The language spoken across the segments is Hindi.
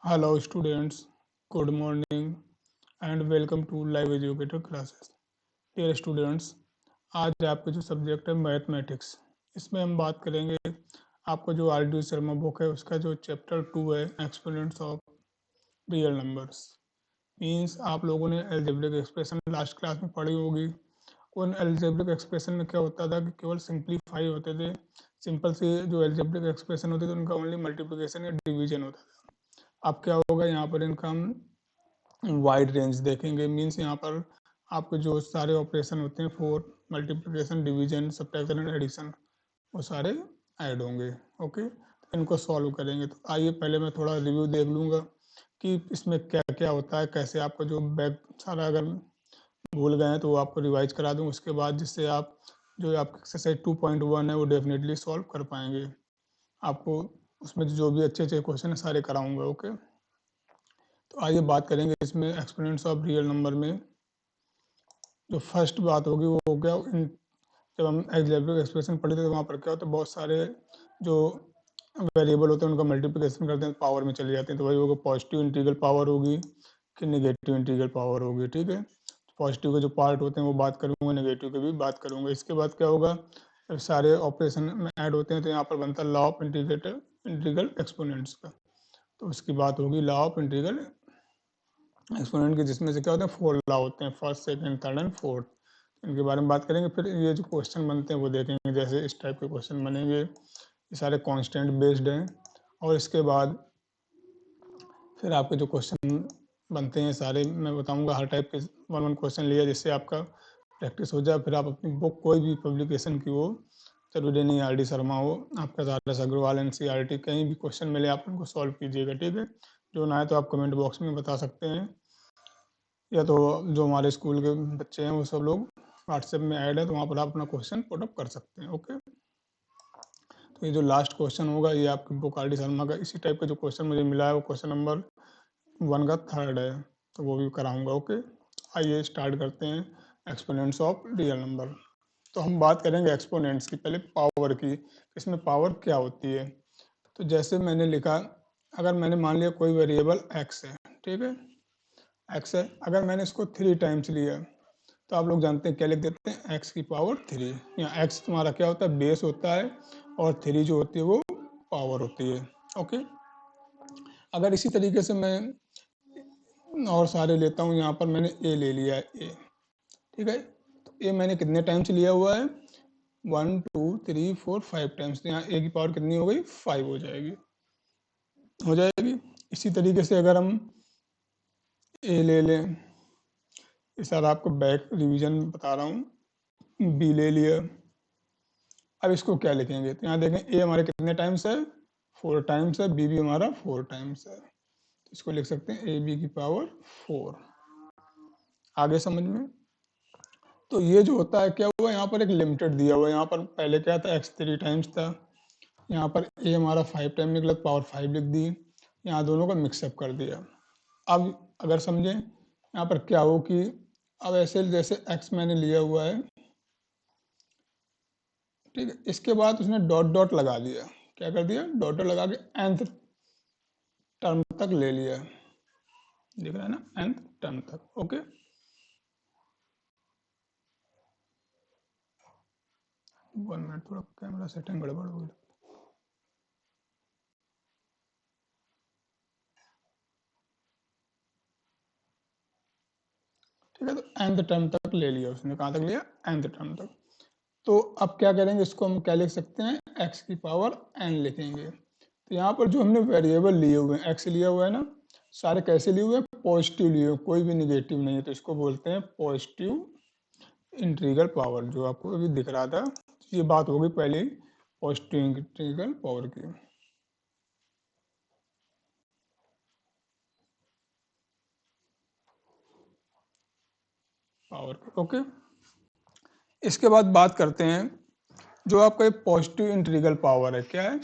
Hello students, good morning and welcome to Live Educator Classes. Dear students, आज आपका जो सब्जेक्ट है मैथमेटिक्स, इसमें हम बात करेंगे आपका जो आर डी शर्मा बुक है उसका जो चैप्टर 2 है exponents of real numbers. Means आप लोगों ने एल्जेब्रिक एक्सप्रेशन लास्ट क्लास में पढ़ी होगी। उन एल्जेब्रिक एक्सप्रेशन में क्या होता था कि केवल सिंप्लीफाई होते थे। सिंपल से जो एल्जेब्रिक एक्सप्रेशन होते थे उनका ओनली मल्टीप्लिकेशन या डिवीजन होता था। अब क्या होगा, यहाँ पर इनका हम वाइड रेंज देखेंगे। मीन्स यहाँ पर आपके जो सारे ऑपरेशन होते हैं four multiplication division subtraction and addition वो सारे ऐड होंगे। ओके, तो इनको सॉल्व करेंगे। तो आइए पहले मैं थोड़ा रिव्यू देख लूँगा कि इसमें क्या क्या होता है, कैसे आपका जो बैक सारा अगर भूल गए हैं तो वो आपको रिवाइज करा दूँ उसके बाद, जिससे आप जो आपका एक्सरसाइज 2.1 है वो डेफिनेटली सॉल्व कर पाएंगे। आपको उसमें जो भी अच्छे अच्छे क्वेश्चन है सारे कराऊंगा। ओके, तो आइए बात करेंगे इसमें एक्सपोनेंट्स ऑफ रियल नंबर में। जो फर्स्ट बात होगी वो हो गया जब हम एल्जेब्रिक एक्सप्रेशन पढ़े थे तो वहाँ पर क्या होता है, बहुत सारे जो वेरिएबल होते हैं उनका मल्टीप्लिकेशन करते हैं पावर में चले जाते हैं। तो वही होगा पॉजिटिव इंटीग्रल पावर होगी कि नेगेटिव इंटीग्रल पावर होगी। ठीक है, पॉजिटिव के जो पार्ट होते हैं वो बात करूँगा, नेगेटिव के भी बात करूँगा। इसके बाद क्या होगा, जब सारे ऑपरेशन में ऐड होते हैं तो यहाँ पर बनता है लॉ ऑफ इंटीग्रल एक्सपोनेंट्स का। तो उसकी बात होगी लॉ ऑफ इंटीग्रल एक्सपोनेंट के, जिसमें से क्या होते हैं फोर लॉ होते हैं, first second third and fourth. इनके बारे में बात करेंगे। फिर ये जो क्वेश्चन बनते हैं वो देखेंगे, जैसे इस टाइप के क्वेश्चन बनेंगे। ये सारे कांस्टेंट बेस्ड हैं। और इसके बाद फिर आपके जो क्वेश्चन बनते हैं सारे मैं बताऊंगा, हर टाइप के वन वन क्वेश्चन लिया जिससे आपका प्रैक्टिस हो जाए। फिर आप अपनी बुक कोई भी पब्लिकेशन की हो, जरूरी नहीं आर डी शर्मा हो, आपका आर एस अग्रवाल NCERT कहीं भी क्वेश्चन मिले आप उनको सॉल्व कीजिएगा। ठीक है, जो ना है तो आप कमेंट बॉक्स में बता सकते हैं, या तो जो हमारे स्कूल के बच्चे हैं वो सब लोग व्हाट्सएप में ऐड है तो वहाँ पर आप अपना क्वेश्चन पुटअप कर सकते हैं। ओके, तो ये जो लास्ट क्वेश्चन होगा ये आपकी बुक आर डी शर्मा का इसी टाइप का जो क्वेश्चन मुझे मिला है वो क्वेश्चन नंबर 1 का थर्ड है, तो वो भी कराऊंगा। ओके, आइए स्टार्ट करते हैं एक्सपोनेंट्स ऑफ रियल नंबर। तो हम बात करेंगे एक्सपोनेंट्स की, पहले पावर की। इसमें पावर क्या होती है, तो जैसे मैंने लिखा, अगर मैंने मान लिया कोई वेरिएबल x है, ठीक है, x है, अगर मैंने इसको 3 टाइम्स लिया तो आप लोग जानते हैं क्या लिख देते हैं, x की पावर 3। यहाँ x तुम्हारा क्या होता है, बेस होता है, और 3 जो होती है वो पावर होती है। ओके, अगर इसी तरीके से मैं और सारे लेता हूँ, यहाँ पर मैंने a ले लिया है a, ठीक है, तो a मैंने कितने टाइम्स लिया हुआ है, 1 2 3 4 5 टाइम्स। तो यहाँ a की पावर कितनी हो गई, 5 हो जाएगी। इसी तरीके से अगर हम a ले लें, इस सारा आपको बैक रिवीजन बता रहा हूँ, b ले लिया। अब इसको क्या लिखेंगे, तो यहाँ देखें a हमारे कितने टाइम्स है, 4 टाइम्स है, b भी हमारा 4 टाइम्स है, तो इसको लिख सकते हैं ab की पावर 4। आगे समझ में, तो ये जो होता है क्या हुआ, यहाँ पर एक लिमिटेड दिया हुआ है। यहाँ पर पहले क्या था, x 3 टाइम्स था, यहाँ पर a हमारा 5 टाइम निकला, पावर 5 लिख दी, यहाँ दोनों का मिक्सअप कर दिया। अब अगर समझें यहाँ पर क्या हो कि अब ऐसे जैसे x मैंने लिया हुआ है, ठीक है, इसके बाद उसने डॉट डॉट लगा दिया। क्या कर दिया, डॉट डॉट लगा के nth टर्म तक ले लिया, दिख रहा है ना, nth टर्म तक। ओके, 1 मिनट, थोड़ा कैमरा सेटिंग गड़बड़ हो गई। ठीक है, तो nth टर्म तक ले लिया उसने, कहाँ तक लिया, nth टर्म तक। तो अब क्या करेंगे, इसको हम क्या लिख सकते हैं, x की पावर n लिखेंगे। तो यहाँ पर जो हमने वेरिएबल लिए हुए हैं, x लिया हुआ है ना, सारे कैसे लिए हुए हैं, पॉजिटिव लिए हुए, कोई भी निगेटिव नहीं है, तो इसको बोलते हैं पॉजिटिव इंटीग्रल पावर, जो आपको अभी दिख रहा था। ये बात होगी पहले पॉजिटिव इंटीग्रल पावर की। ओके, इसके बाद बात करते हैं जो आपका पॉजिटिव इंटीग्रल पावर है। क्या है,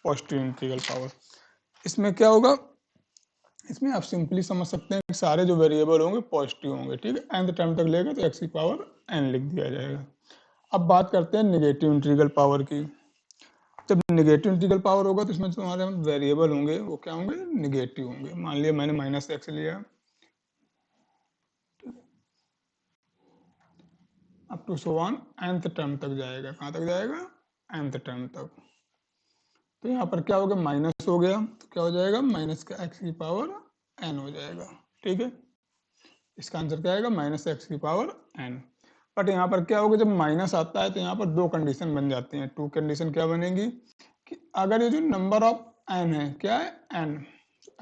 पॉजिटिव इंटीग्रल पावर। इसमें क्या होगा, इसमें आप सिंपली समझ सकते हैं कि सारे जो वेरिएबल होंगे पॉजिटिव होंगे। ठीक है, nth टर्म तक लेगा तो x की पावर n लिख दिया जाएगा। अब बात करते हैं नेगेटिव इंटीग्रल पावर की। जब निगेटिव इंटीग्रल पावर होगा तो इसमें तुम्हारे वेरिएबल होंगे वो क्या होंगे, निगेटिव होंगे। मान लिया मैंने माइनस एक्स लिया, up to so on nth term तक जाएगा। कहाँ तक जाएगा, nth टर्म तक। तो यहाँ पर क्या हो गया, माइनस हो गया तो क्या हो जाएगा, माइनस का एक्स की पावर n हो जाएगा। ठीक है, इसका आंसर क्या आएगा, माइनस एक्स की पावर n। बट यहाँ पर क्या होगा, जब माइनस आता है तो यहाँ पर दो कंडीशन बन जाती हैं। टू कंडीशन क्या बनेगी कि अगर ये जो नंबर ऑफ n है, क्या है n,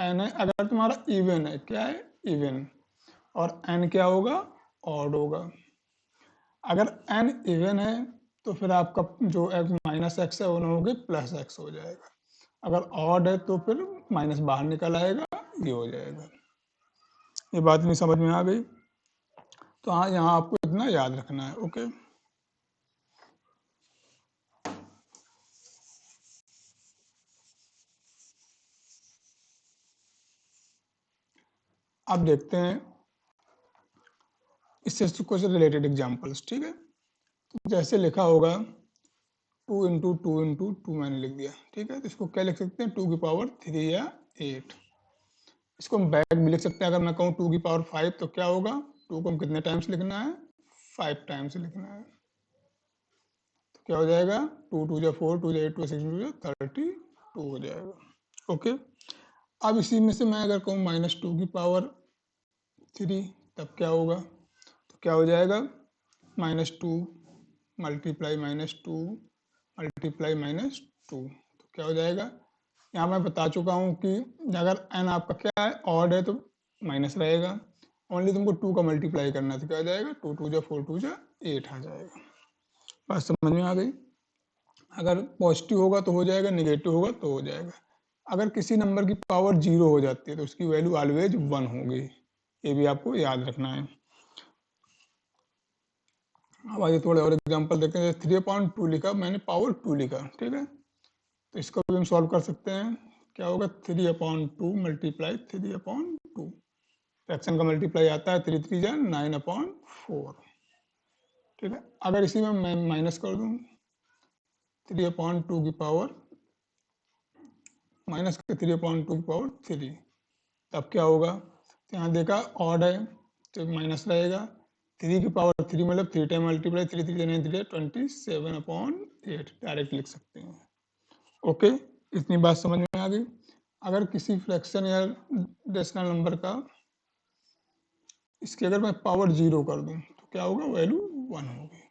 n है, अगर तुम्हारा इवन है, क्या है इवन, और n क्या होगा, ऑड होगा। अगर n इवन है तो फिर आपका जो माइनस एक्स है वो ना होगी प्लस एक्स हो जाएगा। अगर ऑड है तो फिर माइनस बाहर निकल आएगा, ये हो जाएगा। ये बात नहीं समझ में आ गई? तो हाँ, यहाँ आपको इतना याद रखना है। ओके, अब देखते हैं इससे कुछ रिलेटेड एग्जांपल्स। ठीक है, तो जैसे लिखा होगा 2 मैंने लिख दिया। ठीक है, तो इसको क्या लिख सकते हैं, 2 की पावर 3 या 8। इसको हम बैक भी लिख सकते हैं। अगर मैं कहूँ 2 की पावर 5 तो क्या होगा, 2 को हम कितने टाइम्स लिखना है, 5 टाइम्स लिखना है। तो क्या हो जाएगा, 2 2 जा 4, 2 जा 8, 2 6, 2 जा 32 हो जाएगा। ओके, अब इसी में से मैं अगर कहूँ -2 की पावर 3 तब क्या होगा, तो क्या हो जाएगा, -2 मल्टीप्लाई -2 मल्टीप्लाई -2, तो क्या हो जाएगा। यहाँ मैं बता चुका हूँ कि अगर n आपका क्या है, ऑड है तो माइनस रहेगा। ओनली तुमको 2 का मल्टीप्लाई करना है तो क्या हो जाएगा, 2 2 जा 4, 2 जा 8 आ जाएगा। बात समझ में आ गई? अगर पॉजिटिव होगा तो हो जाएगा, नेगेटिव होगा तो हो जाएगा। अगर किसी नंबर की पावर 0 हो जाती है तो उसकी वैल्यू ऑलवेज 1 होगी। ये भी आपको याद रखना है। अब आइए थोड़े और एग्जांपल देखते हैं। 3/2 लिखा, मैंने पावर 2 लिखा। ठीक है, तो इसको भी हम सॉल्व कर सकते हैं। क्या होगा, 3/2 मल्टीप्लाई 3/2। फ्रैक्शन का मल्टीप्लाई आता है 3 3 जा 9/4। ठीक है, अगर इसी में मैं माइनस कर दूं 3/2 की पावर -3/2 की पावर 3, तब क्या होगा। तो यहाँ देखा ऑड है तो माइनस रहेगा। 3 की पावर 3 मतलब 3 टाइम मल्टीप्लाई, 3 3 9 3 27/8 डायरेक्ट लिख सकते हैं। ओके, इतनी बात समझ में आ गई। अगर किसी फ्रैक्शन या डेसिमल नंबर का इसकी अगर मैं पावर 0 कर दूं तो क्या होगा, वैल्यू 1 होगी।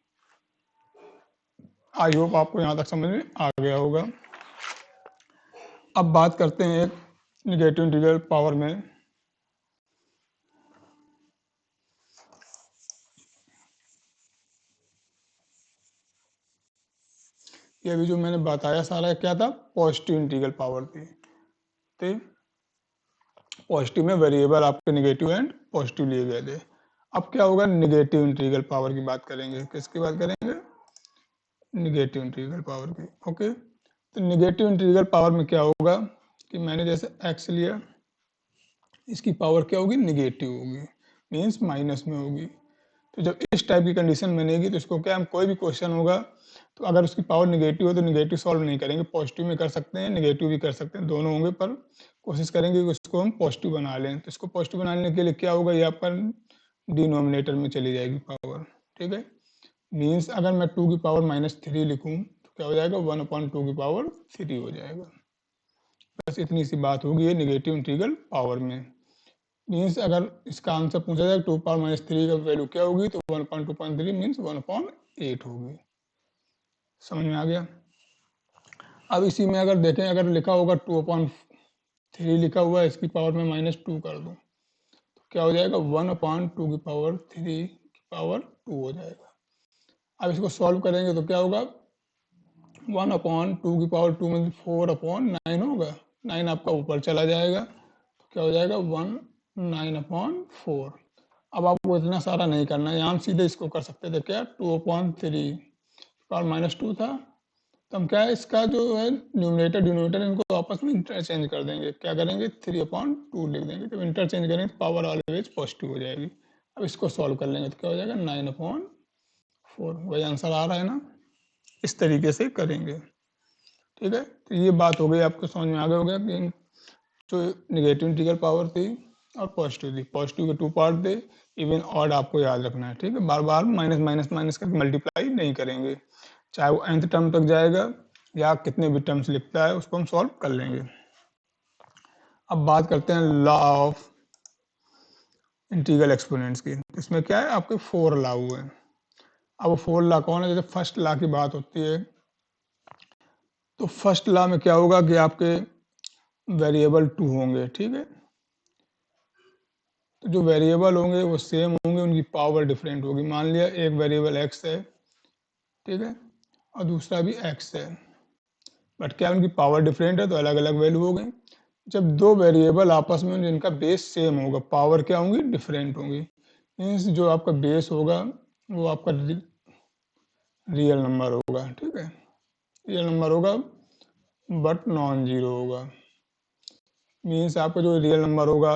आई होप आपको यहाँ तक समझ में आ गया होगा। अब बात करते हैं एक निगेटिव इंटीग्रल पावर में। ये भी जो मैंने बताया सारा क्या था, पॉजिटिव इंटीग्रल पावर थी। तो पॉजिटिव में वेरिएबल आपके निगेटिव एंड पॉजिटिव लिए गए थे। अब क्या होगा, निगेटिव इंटीग्रल पावर की बात करेंगे। किसकी बात करेंगे, निगेटिव इंटीग्रल पावर की। ओके, तो निगेटिव इंटीग्रल पावर में क्या होगा कि मैंने जैसे एक्स लिया, इसकी पावर क्या होगी, निगेटिव होगी, मीन्स माइनस में होगी। तो जब इस टाइप की कंडीशन बनेगी तो इसको क्या, हम कोई भी क्वेश्चन होगा तो अगर उसकी पावर निगेटिव हो तो निगेटिव सॉल्व नहीं करेंगे, पॉजिटिव में कर सकते हैं, निगेटिव भी कर सकते हैं, दोनों होंगे, पर कोशिश करेंगे कि उसको हम पॉजिटिव बना लें। तो इसको पॉजिटिव बनाने के लिए क्या होगा, ये आपका डिनोमिनेटर में चली जाएगी पावर। ठीक है, मीन्स अगर मैं 2 की पावर -3 लिखूं तो क्या हो जाएगा, 1/2 की पावर 3 हो जाएगा। बस इतनी सी बात होगी ये निगेटिव इंटीग्रल पावर में। मीन्स अगर इसका आंसर पूछा जाए 2 पावर -3 का वैल्यू क्या होगी, तो 1/2.3 मीन्स 1/8 होगी। समझ में आ गया? अब इसी में अगर देखें, अगर लिखा होगा 2/3 लिखा हुआ है, इसकी पावर में -2 कर दूं तो क्या हो जाएगा, 1/2 की पावर 3 की पावर 2 हो जाएगा। अब इसको सॉल्व करेंगे तो क्या होगा, 1/2 की पावर 2 में 4/9 होगा, 9 आपका ऊपर चला जाएगा तो क्या हो जाएगा, 9/4। अब आपको इतना सारा नहीं करना है, यहाँ हम सीधे इसको कर सकते थे क्या, 2/3 पावर -2 था, तो हम क्या है, इसका जो है न्यूमरेटर डिनोमिनेटर इनको आपस में इंटरचेंज कर देंगे। क्या करेंगे, 3/2 लिख देंगे। जब इंटरचेंज करेंगे तो पावर ऑलवेज पॉजिटिव हो जाएगी। अब इसको सॉल्व कर लेंगे तो क्या हो जाएगा, 9/4। वही आंसर आ रहा है ना, इस तरीके से करेंगे। ठीक है, तो ये बात हो गई, आपको समझ में आ गया होगा कि जो नेगेटिव इंटीग्रल पावर थी और पॉजिटिव थी, पॉजिटिव के 2 पार्ट थे, इवन ऑड आपको याद रखना है। ठीक है, बार बार माइनस माइनस माइनस करके मल्टीप्लाई नहीं करेंगे, चाहे वो nth टर्म तक जाएगा या कितने भी टर्म्स लिखता है उसको हम सॉल्व कर लेंगे। अब बात करते हैं लॉ ऑफ इंटीग्रल एक्सपोनेंट्स की। इसमें क्या है, आपके 4 लॉ हुए हैं। अब वो 4 लॉ कौन है? जैसे फर्स्ट लॉ की बात होती है तो फर्स्ट लॉ में क्या होगा कि आपके वेरिएबल 2 होंगे। ठीक है, तो जो वेरिएबल होंगे वो सेम होंगे, उनकी पावर डिफरेंट होगी। मान लिया एक वेरिएबल x है, ठीक है, और दूसरा भी x है, बट क्या उनकी पावर डिफरेंट है तो अलग अलग वैल्यू हो गई। जब दो वेरिएबल आपस में जिनका बेस सेम होगा, पावर क्या होंगी? डिफरेंट होंगी। मीन्स जो आपका बेस होगा वो आपका रियल नंबर होगा। ठीक है, रियल नंबर होगा बट नॉन जीरो होगा। मीन्स आपका जो रियल नंबर होगा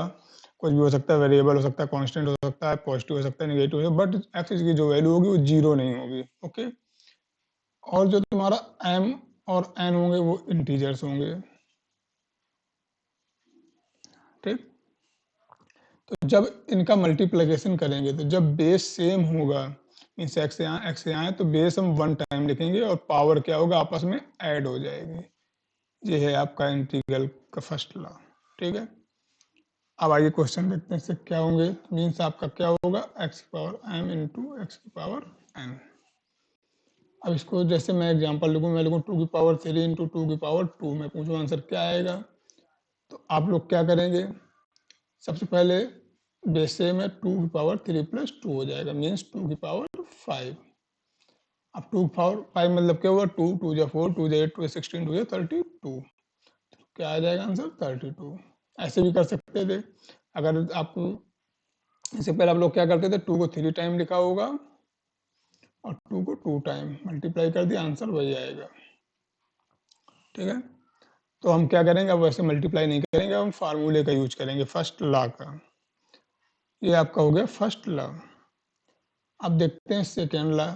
कुछ भी हो सकता है, वेरिएबल हो सकता है, कांस्टेंट हो सकता है, पॉजिटिव हो सकता है, नेगेटिव हो सकता है, बट एक्स की जो वैल्यू होगी वो जीरो नहीं होगी। ओके, और जो तुम्हारा m और n होंगे वो इंटीजर्स होंगे। ठीक, तो जब इनका मल्टीप्लिकेशन करेंगे तो जब बेस सेम होगा, मीन्स एक्स यहाँ है तो बेस हम 1 टाइम लिखेंगे और पावर क्या होगा? आपस में ऐड हो जाएगी। ये है आपका इंटीग्रल का फर्स्ट लॉ। ठीक है, अब आइए क्वेश्चन देखते हैं इससे क्या होंगे। मीन्स आपका क्या होगा? एक्स की पावर m इंटू एक्स की पावर n। अब इसको जैसे मैं एग्जांपल लिखूँ, मैं लिखूँ 2 की पावर 3 इंटू 2 की पावर 2, मैं पूछूँ आंसर क्या आएगा? तो आप लोग क्या करेंगे, सबसे पहले बेस सेम है, 2 की पावर 3 प्लस 2 हो जाएगा, मीन्स 2 की पावर 5। अब 2 की पावर 5 मतलब क्या हुआ? 2 2 जा 4, 2 जा 8, 2 जा 16, 2 जा 32। क्या आ जाएगा आंसर? 32। ऐसे भी कर सकते थे। अगर आप इससे पहले आप लोग क्या करते थे, 2 को 3 टाइम लिखा होगा और 2 को 2 टाइम मल्टीप्लाई कर दिया, आंसर वही आएगा। ठीक है, तो हम क्या करेंगे, अब वैसे मल्टीप्लाई नहीं करेंगे, हम फार्मूले का यूज करेंगे, फर्स्ट लॉ का। ये आपका हो गया फर्स्ट लॉ। अब देखते हैं सेकेंड लॉ।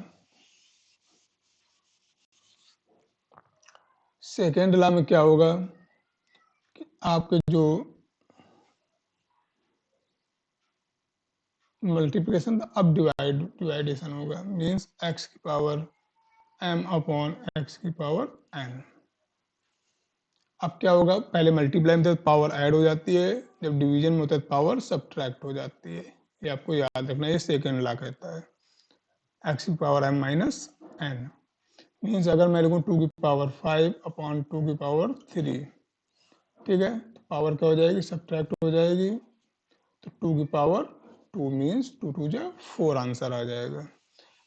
सेकेंड लॉ में क्या होगा कि आपके जो मल्टीप्लिकेशन अब डिवाइडेशन होगा, मीन्स एक्स की पावर m अपॉन एक्स की पावर n। अब क्या होगा, पहले मल्टीप्लाई में तो पावर ऐड हो जाती है, जब डिवीजन में होता है पावर सब्ट्रैक्ट हो जाती है। ये आपको याद रखना है, ये सेकेंड लॉ कहता है। एक्स की power m minus n, means अगर मैं लिखूँ 2 की पावर 5 अपॉन 2 की पावर 3, ठीक है, तो पावर क्या हो जाएगी? सब्ट्रैक्ट हो जाएगी, तो 2 की पावर 2 मीन्स 2 2 जा 4 आंसर आ जाएगा।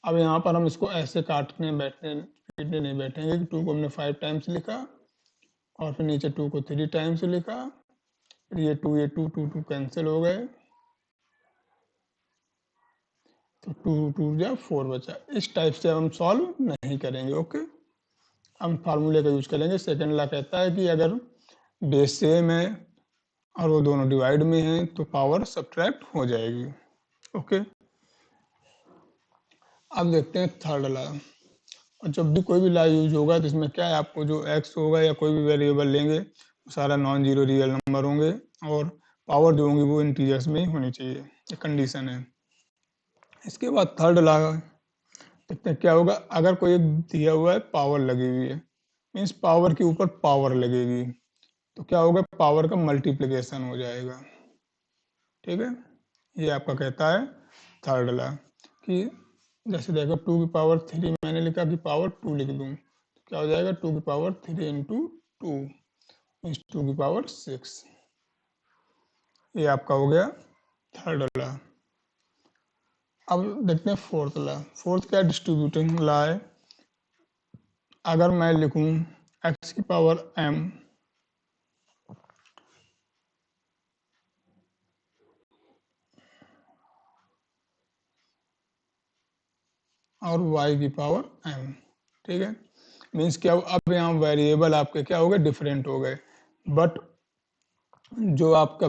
अब यहाँ पर हम इसको ऐसे काटने बैठने पीटने नहीं बैठेंगे कि 2 को हमने 5 टाइम्स लिखा और फिर नीचे 2 को 3 टाइम्स लिखा, फिर ये 2 कैंसिल हो गए, तो 2 2 जा 4 बचा। इस टाइप से हम सॉल्व नहीं करेंगे। ओके, हम फार्मूले का यूज करेंगे। सेकेंड लॉ कहता है कि अगर बेस सेम है और वो दोनों डिवाइड में हैं तो पावर सब्ट्रैक्ट हो जाएगी। ओके, अब देखते हैं थर्ड लॉ। और जब भी कोई भी लॉ यूज होगा तो इसमें क्या है, आपको जो एक्स होगा या कोई भी वेरिएबल लेंगे वो सारा नॉन जीरो रियल नंबर होंगे और पावर जो होंगी वो इंटीजर्स में ही होनी चाहिए, ये कंडीशन है। इसके बाद थर्ड लॉ देखते हैं क्या होगा। अगर कोई एक दिया हुआ है, पावर लगी हुई है, मीन्स पावर के ऊपर पावर लगेगी, तो क्या होगा? पावर का मल्टीप्लिकेशन हो जाएगा। ठीक है, ये आपका कहता है थर्ड लॉ कि जैसे देखो 2 की पावर 3 मैंने लिखा कि पावर 2 लिख दूं, तो क्या हो जाएगा? 2 की पावर 3 इंटू 2 मीन्स 2 की पावर 6। ये आपका हो गया थर्ड लॉ। अब देखते हैं फोर्थ लॉ। फोर्थ क्या डिस्ट्रीब्यूटिंग लॉ है। अगर मैं लिखूं x की पावर m और y की पावर m, ठीक है, मीन्स क्या, अब यहाँ वेरिएबल आपके क्या हो गए? डिफरेंट हो गए, बट जो आपका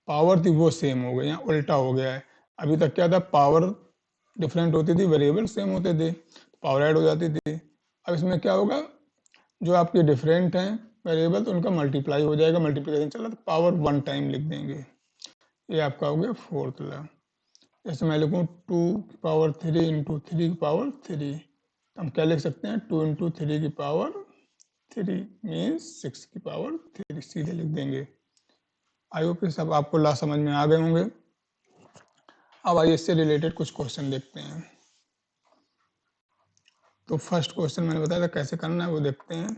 पावर थी वो सेम हो गई, यहाँ उल्टा हो गया है। अभी तक क्या था, पावर डिफरेंट होती थी, वेरिएबल सेम होते थे, पावर ऐड हो जाती थी। अब इसमें क्या होगा, जो आपके डिफरेंट हैं वेरिएबल तो उनका मल्टीप्लाई हो जाएगा, मल्टीप्लिकेशन चला तो पावर 1 टाइम लिख देंगे। ये आपका हो गया फोर्थ लॉ। जैसे मैं लिखूँ 2 की पावर 3 इंटू 3 की पावर 3, तो हम क्या लिख सकते हैं 2 इंटू 3 की पावर 3 मीन्स 6 की पावर 3 सीधे लिख देंगे। आई होप सब आपको लॉ समझ में आ गए होंगे। अब आइए इससे रिलेटेड कुछ क्वेश्चन देखते हैं। तो फर्स्ट क्वेश्चन मैंने बताया था कैसे करना है, वो देखते हैं।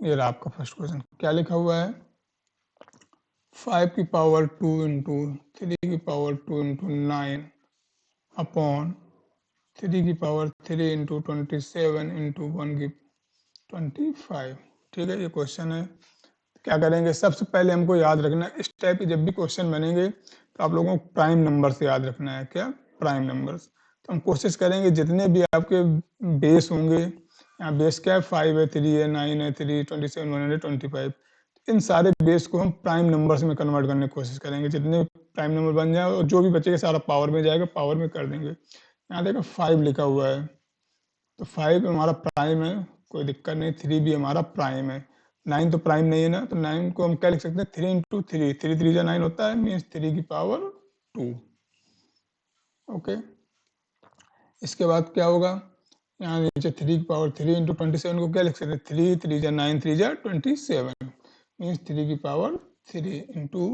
ये रहा आपका फर्स्ट क्वेश्चन। क्या लिखा हुआ है 5 की पावर 2 इंटू 3 की पावर 2 इंटू 9 अपॉन 3 की पावर 3 इंटू 27 इंटू 1 की 25। ठीक है, ये क्वेश्चन है। क्या करेंगे, सबसे पहले हमको याद रखना है इस टाइप के जब भी क्वेश्चन बनेंगे तो आप लोगों को प्राइम नंबर से याद रखना है। क्या प्राइम नंबर्स। तो हम कोशिश करेंगे जितने भी आपके बेस होंगे, यहाँ बेस क्या है 5 है, 3 है, 9 है, 3, 27, 125, इन सारे बेस को हम प्राइम नंबर्स में कन्वर्ट करने की कोशिश करेंगे। जितने प्राइम नंबर बन जाए और जो भी बचेगा सारा पावर में जाएगा, पावर में कर देंगे। यहाँ देखो 5 लिखा हुआ है तो 5 हमारा प्राइम है, कोई दिक्कत नहीं। 3 भी हमारा प्राइम है। 9 तो प्राइम नहीं है ना, तो 9 को हम क्या लिख सकते हैं 3 इंटू 3, 3 3 जा 9 होता है, मीन्स 3 की पावर 2। ओके, इसके बाद क्या होगा, यहाँ नीचे 3 की पावर 3 इंटू 27 को क्या लिख सकते हैं 3 3 जा 9, 3 जा 27, मीन्स 3 की पावर 3 इंटू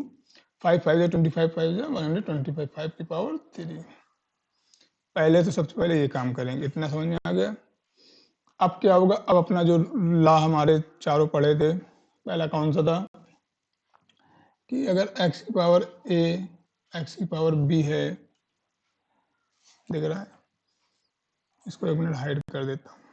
5 5 जा 25, 5 जा 125, 5 की पावर 3। पहले तो सबसे पहले ये काम करेंगे, इतना समझ में आ गया। अब क्या होगा, अब अपना जो लॉ हमारे चारों पढ़े थे, पहला कौन सा था कि अगर x की पावर a x की पावर b है, दिख रहा है, इसको एक मिनट हाइड कर देता हूँ।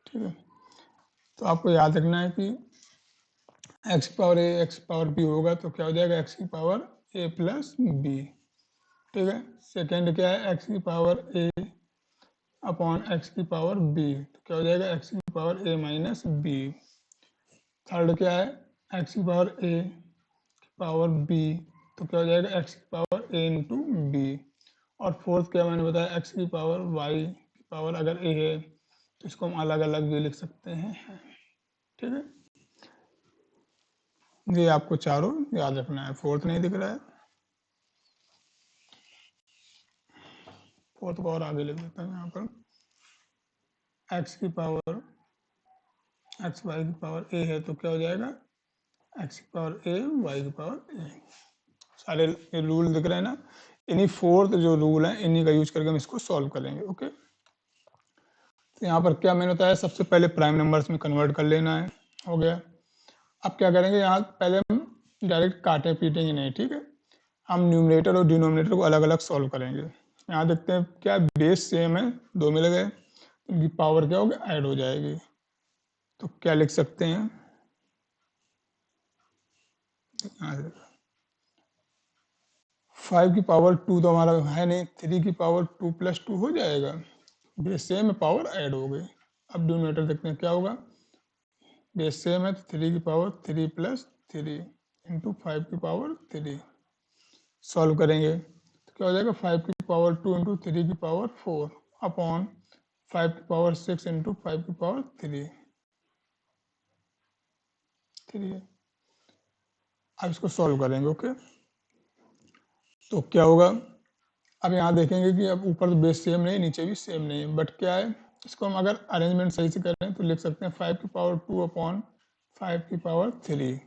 ठीक है, तो आपको याद रखना है कि x की पावर a x की पावर b होगा तो क्या हो जाएगा x की पावर a प्लस बी। ठीक है, सेकेंड क्या है x की पावर a अपॉन x की पावर b, तो क्या हो जाएगा x की power a minus b. Third क्या है x की पावर a की पावर b, तो क्या हो जाएगा x की पावर a इंटू बी। और फोर्थ क्या मैंने बताया x की पावर y की पावर अगर a है तो इसको हम अलग अलग भी लिख सकते हैं। ठीक है, ये आपको चारों याद रखना है। फोर्थ नहीं दिख रहा है, फोर्थ को और आगे लिख देता हूँ। यहाँ पर x की पावर x y की पावर a है तो क्या हो जाएगा x की पावर a y की पावर a। सारे रूल दिख रहे हैं ना, इन्हीं फोर्थ जो रूल है इन्हीं का यूज करके हम इसको सॉल्व करेंगे। ओके, तो यहाँ पर क्या मैंने बताया, सबसे पहले प्राइम नंबर्स में कन्वर्ट कर लेना है, हो गया। अब क्या करेंगे, यहाँ पहले हम डायरेक्ट काटे पीटेंगे नहीं, ठीक है, हम न्यूमरेटर और डिनोमिनेटर को अलग अलग सॉल्व करेंगे। यहाँ देखते हैं क्या बेस सेम है, दो मिल गए, इनकी पावर क्या होगी ऐड हो जाएगी। तो क्या लिख सकते हैं, यहाँ से 5 की पावर 2 तो हमारा है नहीं, 3 की पावर 2 प्लस 2 हो जाएगा, बेस सेम है पावर ऐड हो गई। अब डिनोमिनेटर देखते हैं क्या होगा, बेस सेम है तो 3 की पावर 3 प्लस 3 इंटू 5 की पावर 3 सॉल्व करेंगे तो क्या हो जाएगा 5 की पावर 2 इंटू 3 की पावर 4 अपॉन 5 की पावर 6 इंटू 5 की पावर 3 है। अब इसको सॉल्व करेंगे। ओके, तो क्या होगा, अब यहाँ देखेंगे कि अब ऊपर तो बेस सेम नहीं, नीचे भी सेम नहीं है, बट क्या है, इसको हम अगर अरेंजमेंट सही से करें तो लिख सकते हैं 5 की पावर 2 अपॉन 5 की पावर 3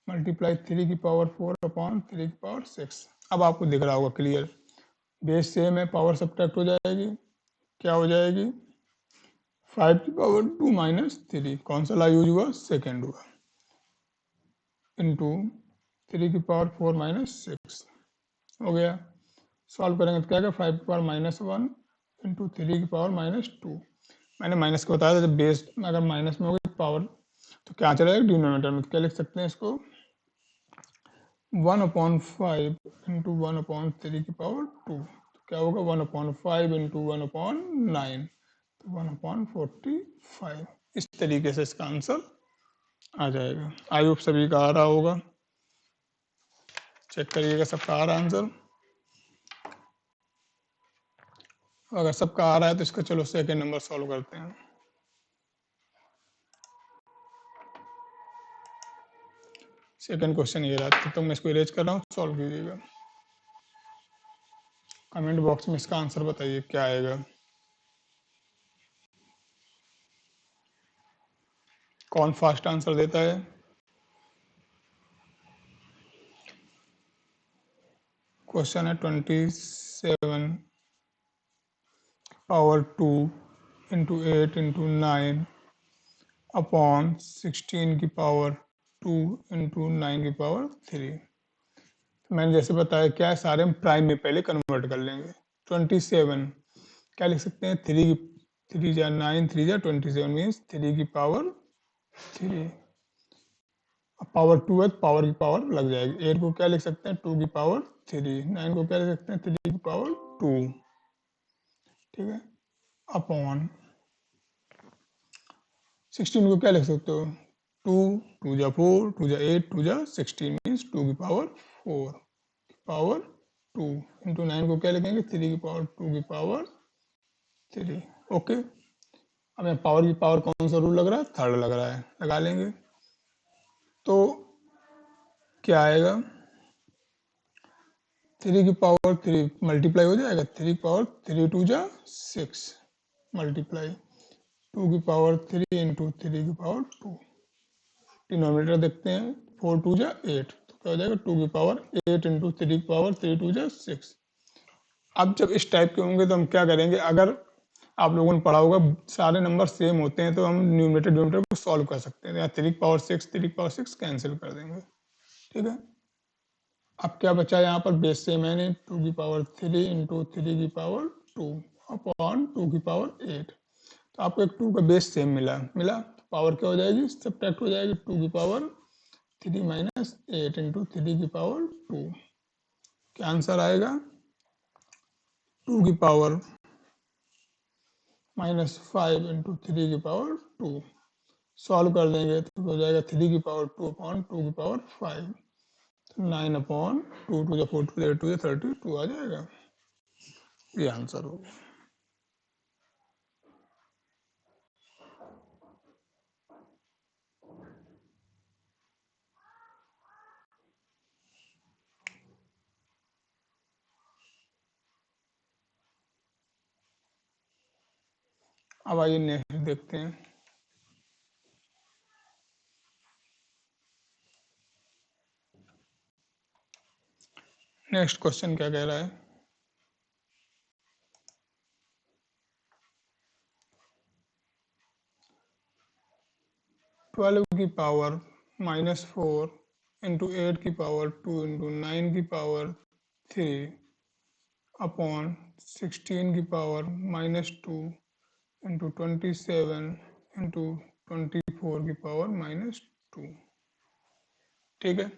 मल्टीप्लाई 3 की पावर 4 अपॉन 3 की पावर 6। अब आपको दिख रहा होगा क्लियर, बेस सेम है, पावर सब्ट्रैक्ट हो जाएगी, क्या हो जाएगी 5 की पावर 2 माइनस 3, कौन सा ला यूज हुआ, सेकेंड हुआ, इंटू 3 की पावर 4 माइनस 6 हो गया। सॉल्व करेंगे तो क्या 5 की पावर -1 इंटू 3 की पावर -2, मैंने माइनस को बताया था, जब बेस अगर माइनस में होगी पावर तो क्या चलेगा डिनोमिनेटर में, तो क्या लिख सकते हैं इसको 1/5 इंटू 1/3 की पावर 2, तो क्या होगा 1/5 इंटू 1/9, तो 1/45। इस तरीके से इसका आंसर आ जाएगा। आई होप सभी का आ रहा होगा, चेक करिएगा सबका आ रहा आंसर। अगर सबका आ रहा है तो इसका चलो सेकंड नंबर सॉल्व करते हैं। सेकंड क्वेश्चन ये रहा, तो मैं इसको इरेज कर रहा हूँ, सॉल्व कीजिएगा। कमेंट बॉक्स में इसका आंसर बताइए क्या आएगा। कौन फास्ट आंसर देता है? क्वेश्चन है 27 पावर 2 इंटू 8 इंटू 9 अपॉन 16 की पावर 2 इंटू 9 की पावर 3। मैंने जैसे बताया क्या है, सारे हम प्राइम में पहले कन्वर्ट कर लेंगे। 27 क्या लिख सकते हैं, 3 जा 9 3 जा 27 मीन्स 3 की पावर 3। अब पावर 2 है तो पावर की पावर लग जाएगी। 8 को क्या लिख सकते हैं 2 की पावर 3, 9 को क्या लिख सकते हैं 3 की पावर 2, ठीक है, अपॉन 16 को क्या लिख सकते हो 2 2 जा 4 2 जा 8 2 जा 16 मीन्स 2 की पावर 4 पावर 2 इंटू 9 को क्या लिखेंगे 3 की पावर 2 की पावर 3। ओके, अब यहाँ पावर की पावर कौन सा रूल लग रहा है, थर्ड लग रहा है, लगा लेंगे। तो क्या आएगा 3 की पावर 3 मल्टीप्लाई हो जाएगा, 3 की पावर 3 2 जा 6 मल्टीप्लाई 2 की पावर 3 इंटू 3 की पावर 2। डिनोमिनेटर देखते हैं 4 2 जा 8, तो क्या हो जाएगा 2 की पावर 8 इंटू 3 की पावर 3 2 जा 6। अब जब इस टाइप के होंगे तो हम क्या करेंगे, अगर आप लोगों ने पढ़ा होगा सारे नंबर सेम होते हैं तो हम न्यूमरेटर डिनोमिनेटर को सॉल्व कर सकते हैं। यहाँ 3 की पावर 6 3 की पावर 6 कैंसिल कर देंगे, ठीक है। अब क्या बचा यहाँ पर, बेस सेम है नहीं, 2 की पावर 3 इंटू 3 की पावर 2 अपॉन 2 की पावर 8। तो आपको एक 2 का बेस सेम मिला तो पावर क्या हो जाएगी, सब्ट्रैक्ट हो जाएगी, 2 की पावर 3 माइनस 8 इंटू 3 की पावर 2। क्या आंसर आएगा 2 की पावर -5 इंटू 3 की पावर 2। सॉल्व कर देंगे तो हो जाएगा 3 की पावर 2 अपॉन 2 की पावर 5, 9 अपॉन 2 2 जा 4 2 2 32 आ जाएगा। ये आंसर होगा। अब आइए नेक्स्ट देखते हैं। नेक्स्ट क्वेश्चन क्या कह रहा है, 12 की पावर -4 इंटू 8 की पावर 2 इंटू 9 की पावर 3 अपॉन 16 की पावर -2 इंटू 27 इंटू 24 की पावर -2, ठीक है।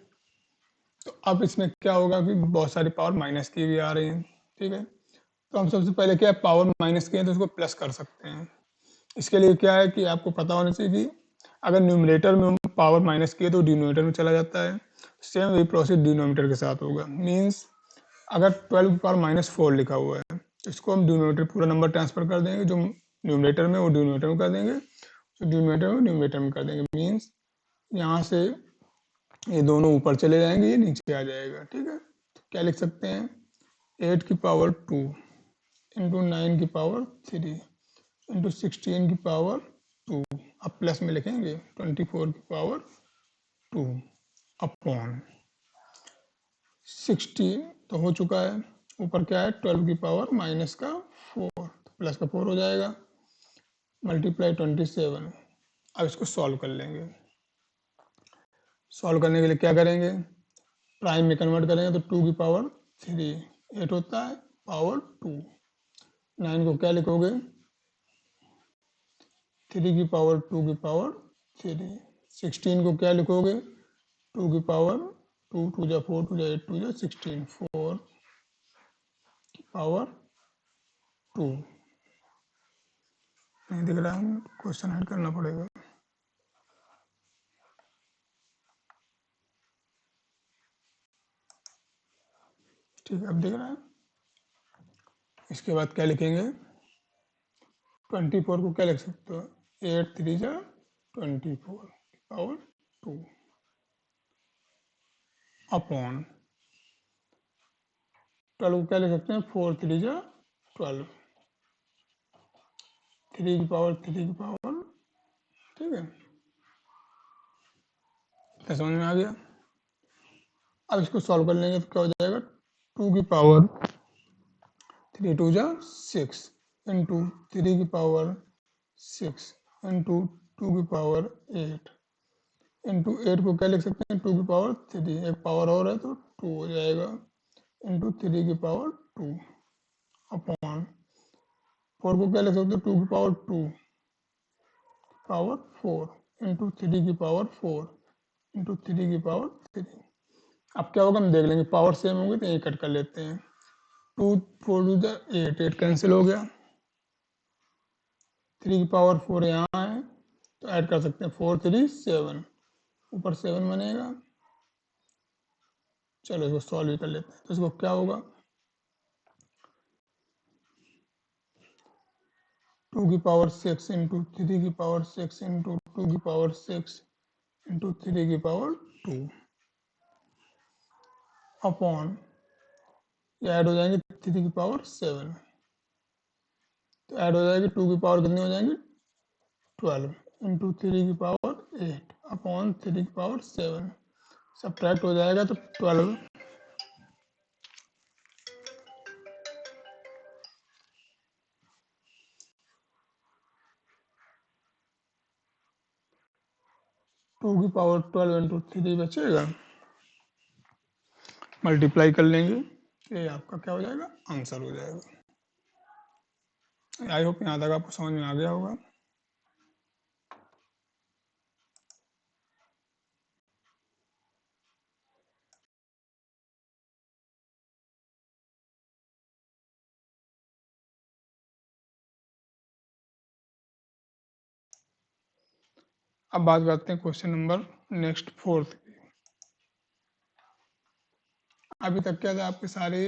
तो अब इसमें क्या होगा कि बहुत सारी पावर माइनस की भी आ रही है, ठीक है। तो हम सबसे पहले क्या पावर माइनस की है तो उसको प्लस कर सकते हैं। इसके लिए क्या है कि आपको पता होना चाहिए कि अगर न्यूमरेटर में पावर माइनस की है तो डिनोमिनेटर में चला जाता है। सेम वही प्रोसेस डिनोमिनेटर के साथ होगा। मीन्स अगर 12 की पावर -4 लिखा हुआ है तो इसको हम डिनोमिनेटर पूरा नंबर ट्रांसफर कर देंगे, जो न्यूमरेटर में वो डिनोमिनेटर में कर देंगे, जो डिनोमिनेटर में न्यूमरेटर में कर देंगे। मीन्स यहाँ से ये दोनों ऊपर चले जाएंगे, ये नीचे आ जाएगा, ठीक है। तो क्या लिख सकते हैं 8 की पावर 2 इंटू 9 की पावर 3 इंटू 16 की पावर 2, अब प्लस में लिखेंगे 24 की पावर 2 अपॉन 16 तो हो चुका है, ऊपर क्या है 12 की पावर माइनस का 4 तो प्लस का 4 हो जाएगा, मल्टीप्लाई 27। अब इसको सॉल्व कर लेंगे। सॉल्व करने के लिए क्या करेंगे, प्राइम में कन्वर्ट करेंगे तो 2 की पावर 3 8 होता है पावर 2, 9 को क्या लिखोगे 3 की पावर 2 की पावर 3। 16 को क्या लिखोगे? 2 की पावर 2, 2 जा 4, 2 जा 8, 2 जा 16, 4 की पावर 2। नहीं दिख रहा है, क्वेश्चन हल करना पड़ेगा। ठीक है, अब दिख रहा है। इसके बाद क्या लिखेंगे? 24 को क्या लिख सकते हो? 8 3 जा 24 पावर 2 अपॉन 12 को क्या लिख सकते हैं? 4 3 जा 12, 3 की पावर 3 की पावर। ठीक है, क्या समझ में आ गया? अब इसको सॉल्व कर लेंगे तो क्या हो जाएगा? 2 की पावर 3 2 जा 6 इंटू 3 की पावर 6 इंटू 2 की पावर 8 इंटू 8 को क्या लिख सकते हैं? 2 की पावर 3, एक पावर और है तो 2 हो जाएगा, इंटू 3 की पावर 2 अपॉन 4 को क्या लिख सकते हो? 2 की पावर 2 पावर 4 इंटू 3 की पावर 4 इंटू 3 की पावर 3। अब क्या होगा हम देख लेंगे, पावर सेम होंगे तो यही कट कर लेते हैं। 2 4 2 जा 8, 8 कैंसिल हो गया। 3 की पावर 4 यहाँ है तो ऐड कर सकते हैं, 4 3 7, ऊपर 7 बनेगा। चलो इसको सॉल्व कर लेते हैं, तो इसको क्या होगा? 2 की पावर 6 इंटू 3 की पावर 6 इंटू 2 की पावर 6 इंटू 3 की पावर 2 अपॉन, ये ऐड हो जाएंगे 3 की पावर 7, तो ऐड हो जाएगी 2 की पावर कितनी हो जाएंगी? 12 इंटू 3 की पावर 8 अपॉन 3 की पावर 7, सब्ट्रैक्ट हो जाएगा तो 12 2 की पावर 12 इंटू 3 बचेगा, मल्टीप्लाई कर लेंगे, ये आपका क्या हो जाएगा? आंसर हो जाएगा। आई होप यहाँ तक आपको समझ में आ गया होगा। अब बात करते हैं क्वेश्चन नंबर नेक्स्ट 4th की। अभी तक क्या था, आपके सारे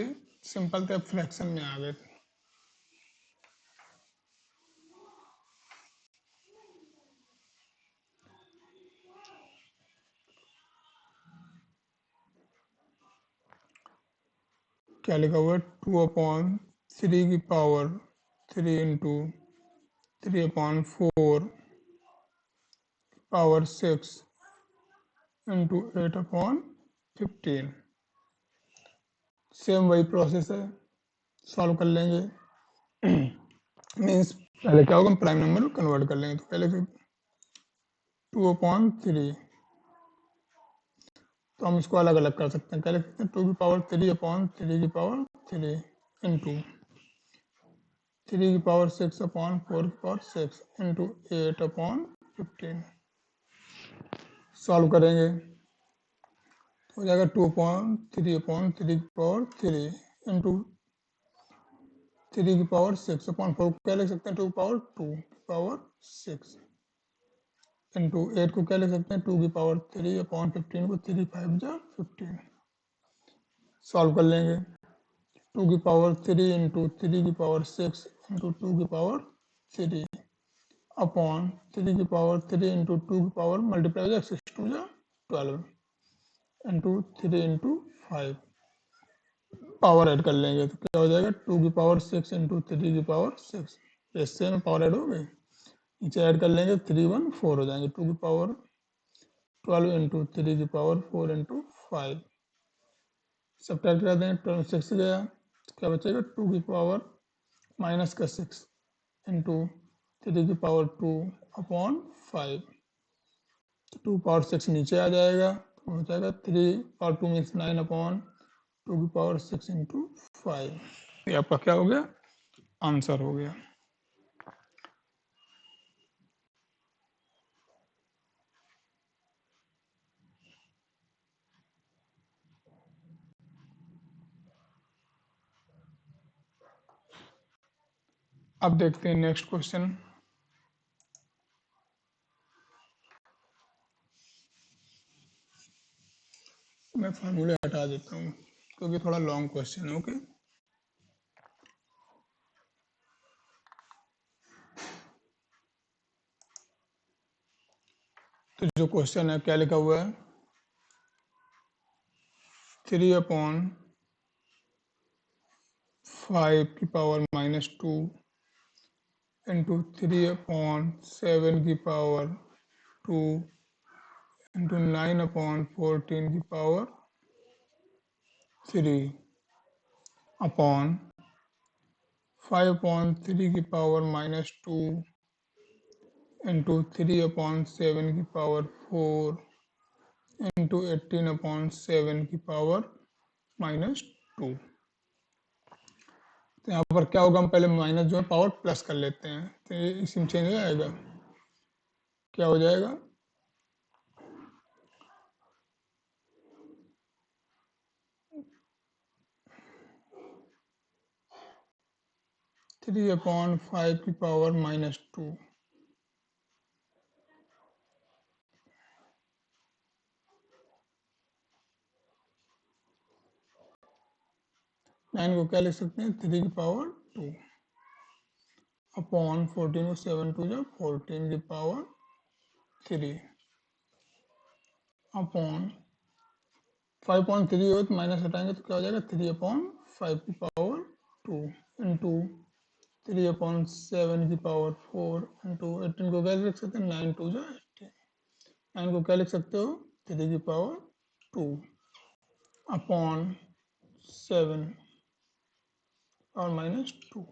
सिंपल थे, फ्रैक्शन में आ गए थे। क्या लिखा हुआ है? 2/3 की power 3 into 3/4 power 6 into 8/15। Same वही प्रोसेस है, सॉल्व कर लेंगे। मीन्स पहले क्या होगा, हम प्राइम नंबर में कन्वर्ट कर लेंगे, तो पहले 2/3, तो हम इसको अलग अलग कर सकते हैं। क्या लिख सकते हैं? 2 की पावर 3/3 की पावर 3 इंटू 3 की पावर 6/4 की पावर 6 इंटू 8/15। सॉल्व करेंगे तो हो जाएगा 2/3/3 की पावर 3 इंटू 3 की पावर 6/4 को क्या लिख सकते हैं? 2 की पावर 2 की पावर 6 इंटू 8 को क्या लिख सकते हैं? 2 की पावर 3/15 को 3 5 जा 15। सॉल्व कर लेंगे, 2 की पावर 3 इंटू 3 की पावर 6 इंटू 2 की पावर 3 अपॉन 3 की पावर 3 इंटू 2 की पावर मल्टीप्लाई हो जाएगा 6 2 जा 12 इंटू 3 इंटू 5। पावर ऐड कर लेंगे तो क्या हो जाएगा? 2 की पावर 6 इंटू 3 की पावर 6, इससे में पावर ऐड हो गई, नीचे ऐड कर लेंगे 3 1 4 हो जाएंगे। 2 की पावर 12 इंटू 3 की पावर 4 इंटू 5, सब्ट्रैक्ट कर देंगे, 12 6 गया तो क्या बचेगा? 2 की पावर माइनस का 6 इंटू 3 की पावर 2 अपॉन 5, तो 2 पावर 6 नीचे आ जाएगा, तो हो जाएगा 3 पावर 2 मीन्स 9/2 की पावर 6 इंटू 5। ये आपका क्या हो गया? आंसर हो गया। अब देखते हैं नेक्स्ट क्वेश्चन। मैं फार्मूले हटा देता हूँ क्योंकि थोड़ा लॉन्ग क्वेश्चन है। ओके, तो जो क्वेश्चन है क्या लिखा हुआ है, 3/5 into 3/7 into 9/14 upon 5/3 into 3/7 into 18/7 तो यहाँ पर क्या होगा, हम पहले माइनस जो है पावर प्लस कर लेते हैं, तो ये इसी में चेंज हो जाएगा। क्या हो जाएगा, 3/5 9 को क्या लिख सकते हैं, 3 अपॉन 14 को 7 2 जा 14 अपॉन 5.3 हो तो माइनस हटाएंगे तो क्या हो जाएगा, 3/5 इंटू 3/7 इंटू 18 को क्या लिख सकते हैं, 9 2 जा 18, 9 को क्या लिख सकते हो, 3 अपॉन 7 और -2।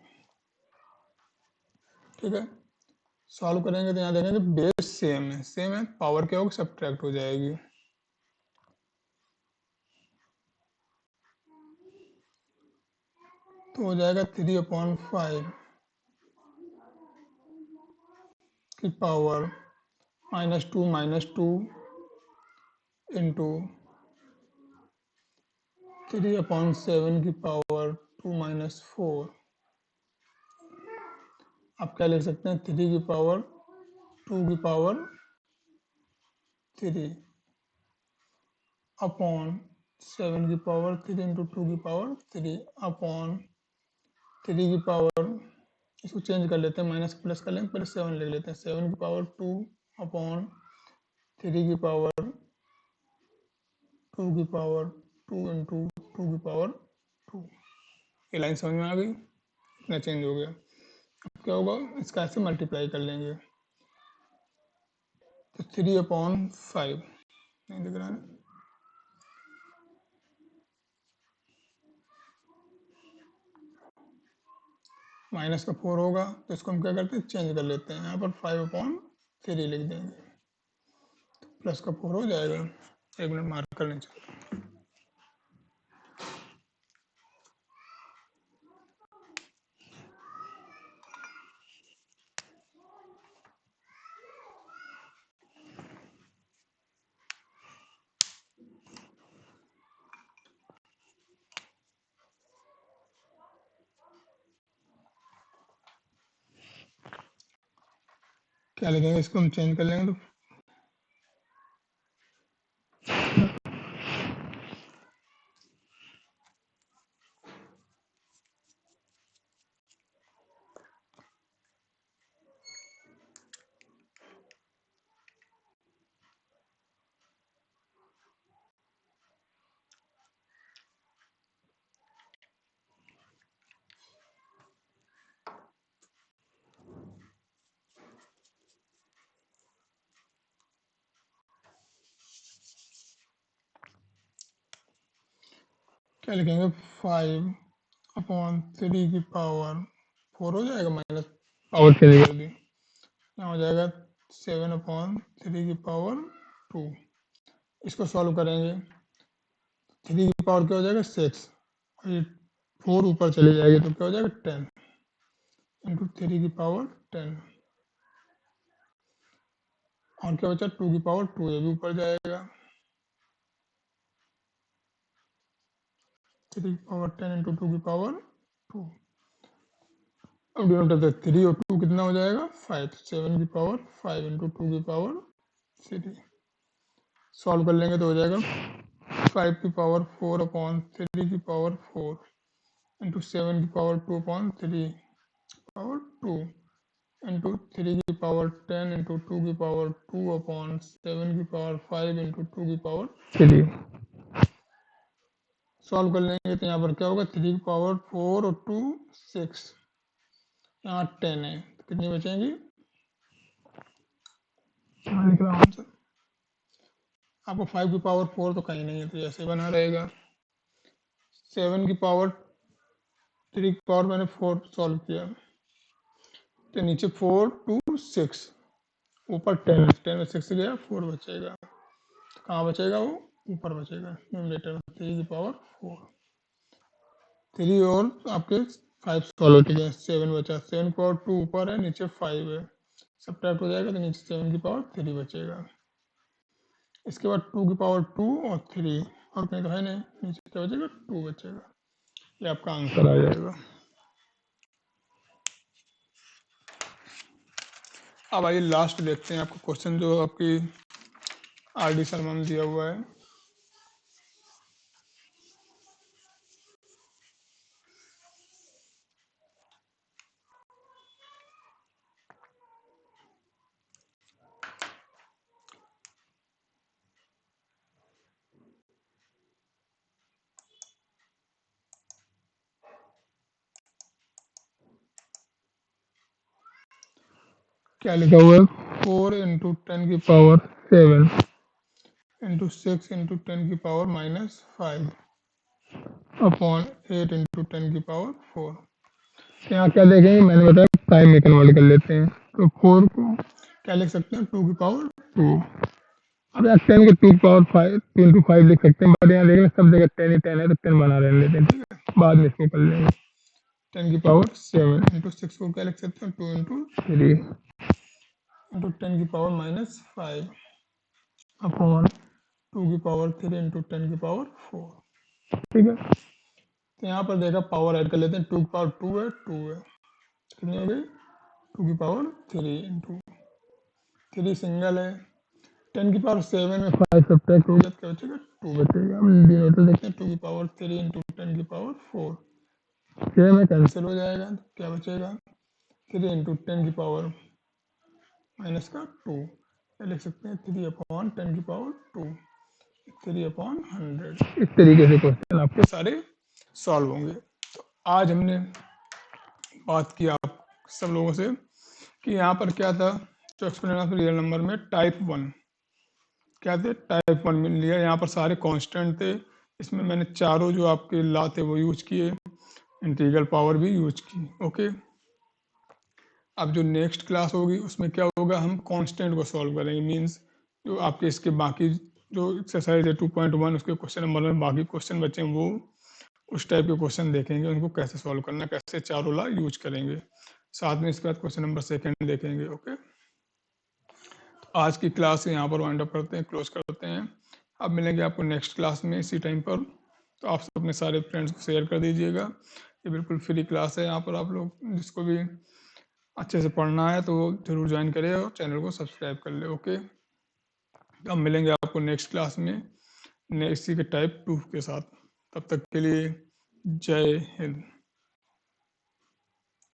ठीक है, सॉल्व करेंगे तो यहाँ देखेंगे बेस सेम है, पावर क्या होगी, सब्ट्रैक्ट हो जाएगी। तो हो जाएगा 3/5 की पावर -2 इंटू 3/7 की पावर 2 - 4। आप क्या लिख सकते हैं, 3 की पावर 2 की पावर 3 अपॉन 7 की पावर 3 इंटू 2 की पावर 3 अपॉन 3 की पावर, इसको चेंज कर लेते हैं, माइनस प्लस कर लेंगे, पहले 7 लिख लेते हैं, 7 की पावर 2 अपॉन 3 की पावर 2 की पावर 2 इंटू 2 की पावर 2। ये लाइन समझ में आ गई, इतना चेंज हो गया। अब क्या होगा, इसका ऐसे मल्टीप्लाई कर लेंगे, तो 3/5 नहीं दिख रहा है, माइनस का 4 होगा, तो इसको हम क्या करते हैं, चेंज कर लेते हैं, यहाँ पर 5/3 लिख देंगे, तो प्लस का 4 हो जाएगा। एक मिनट मार्क कर लें, क्या लिखेंगे, इसको हम चेंज कर लेंगे, तो क्या लिखेंगे, 5/3 की पावर 4 हो जाएगा, माइनस पावर चेंज कर दी, यहाँ हो जाएगा 7/3 की पावर 2। इसको सॉल्व करेंगे, 3 की पावर क्या हो जाएगा, 6, और ये 4 ऊपर चली जाएगी तो क्या हो जाएगा, 10 इंटू 3 की पावर 10, और क्या बचा, 2 की पावर 2, ये भी ऊपर जाएगा, 3 की पावर 10 इंटू 2 की पावर 2। अब डिनोमिनेटर 3 और 2 कितना हो जाएगा 5, 7 की पावर 5 इंटू 2 की पावर 3। सॉल्व कर लेंगे तो हो जाएगा 5 की पावर 4 अपॉन 3 की पावर 4 इंटू 7 की पावर 2 अपॉन 3 पावर 2 इंटू 3 की पावर 10 इंटू 2 की पावर 2 अपॉन 7 की पावर 5 इंटू 2 की पावर 3। सॉल्व कर लेंगे तो यहाँ पर क्या होगा 3 की पावर 4 और 2 6, यहाँ 10 है तो कितनी बचेंगी, लिख रहा हूँ आंसर। आपको 5 की पावर 4 तो कहीं नहीं है तो ऐसे बना रहेगा। 7 की पावर 3 की पावर मैंने 4 सॉल्व किया तो नीचे 4 2 6, ऊपर 10 10 में 6 गया 4 बचेगा, तो कहाँ बचेगा वो ऊपर बचेगा न्यूमरेटर में 3 की पावर 4। 3 और आपके 5 सॉल्व हो चुके हैं, 7 बचा, 7 की पावर 2 ऊपर है नीचे 5 है, सब्ट्रैक्ट हो जाएगा तो नीचे 7 की पावर 3 बचेगा। इसके बाद 2 की पावर 2 और 3 और कहीं तो है नहीं, नीचे क्या बचेगा 2 बचेगा, ये आपका आंसर आ जाएगा। अब आइए लास्ट देखते हैं आपको क्वेश्चन जो आपकी आरडी शर्मा में दिया हुआ है। क्या लिखा हुआ है 4 इंटू 10 की पावर 7 इंटू 6 इंटू 10 की पावर -5 अपॉन 8 इंटू 10 की पावर 4। यहाँ क्या देखेंगे, मैंने बताया टाइम में कन्वर्ट कर लेते हैं तो 4 को क्या लिख सकते हैं 2 की पावर 2। अब यहाँ 10 के 2 की पावर 5 2 इंटू 5 लिख सकते हैं, बट यहाँ देखेंगे सब जगह 10 ही 10 है तो 10 बना रहने लेते हैं, ठीक है, बाद में इसको कर लेंगे। 10 की पावर 7 इंटू 6 को क्या लिख सकते हैं 2 इंटू 3 इंटू 10 की पावर -5 अपॉन 2 की पावर 3 इंटू 10 की पावर 4, ठीक है। तो यहाँ पर देखा पावर ऐड कर लेते हैं, 2 की पावर 2 है 2 है, कितनी हो गई 2 की पावर 3 इंटू 3 सिंगल है, 10 की पावर 7 में 5 सब्ट्रैक्ट हो गया तो क्या बचेगा 2 बचेगा। हम डिनोमिनेटर देखते हैं 2 की पावर 3 इंटू 10 की पावर 4, 6 में कैंसिल हो जाएगा तो क्या बचेगा 3 इंटू 10 की पावर माइनस का 2, क्या लिख सकते हैं 3 अपॉन 10 की पावर 2, 3 अपॉन 100। इस तरीके से क्वेश्चन आपके सारे सॉल्व होंगे। तो आज हमने बात की आप सब लोगों से कि यहाँ पर क्या था, जो एक्सपोनेंशियल ऑफ रियल नंबर में टाइप 1 क्या थे, टाइप 1 में लिया, यहाँ पर सारे कांस्टेंट थे, इसमें मैंने चारों जो आपके लॉ थे वो यूज किए, इंटीग्रल पावर भी यूज की। ओके, अब जो नेक्स्ट क्लास होगी उसमें क्या होगा, हम कांस्टेंट को सॉल्व करेंगे, मींस जो आपके इसके बाकी जो एक्सरसाइज है 2.1 उसके क्वेश्चन नंबर में बाकी क्वेश्चन बचे हैं वो उस टाइप के क्वेश्चन देखेंगे, उनको कैसे सॉल्व करना, कैसे चारों लॉ यूज करेंगे, साथ में इसके बाद क्वेश्चन नंबर 2 देखेंगे। ओके, तो आज की क्लास यहाँ पर वाइंड अप करते हैं, क्लोज करते हैं। अब मिलेंगे आपको नेक्स्ट क्लास में इसी टाइम पर, तो आप सब अपने सारे फ्रेंड्स को शेयर कर दीजिएगा। ये बिल्कुल फ्री क्लास है, यहाँ पर आप लोग जिसको भी अच्छे से पढ़ना है तो जरूर ज्वाइन करें और चैनल को सब्सक्राइब कर ले। ओके, अब मिलेंगे आपको नेक्स्ट क्लास में नेक्स्ट के टाइप 2 के साथ, तब तक के लिए जय हिंद।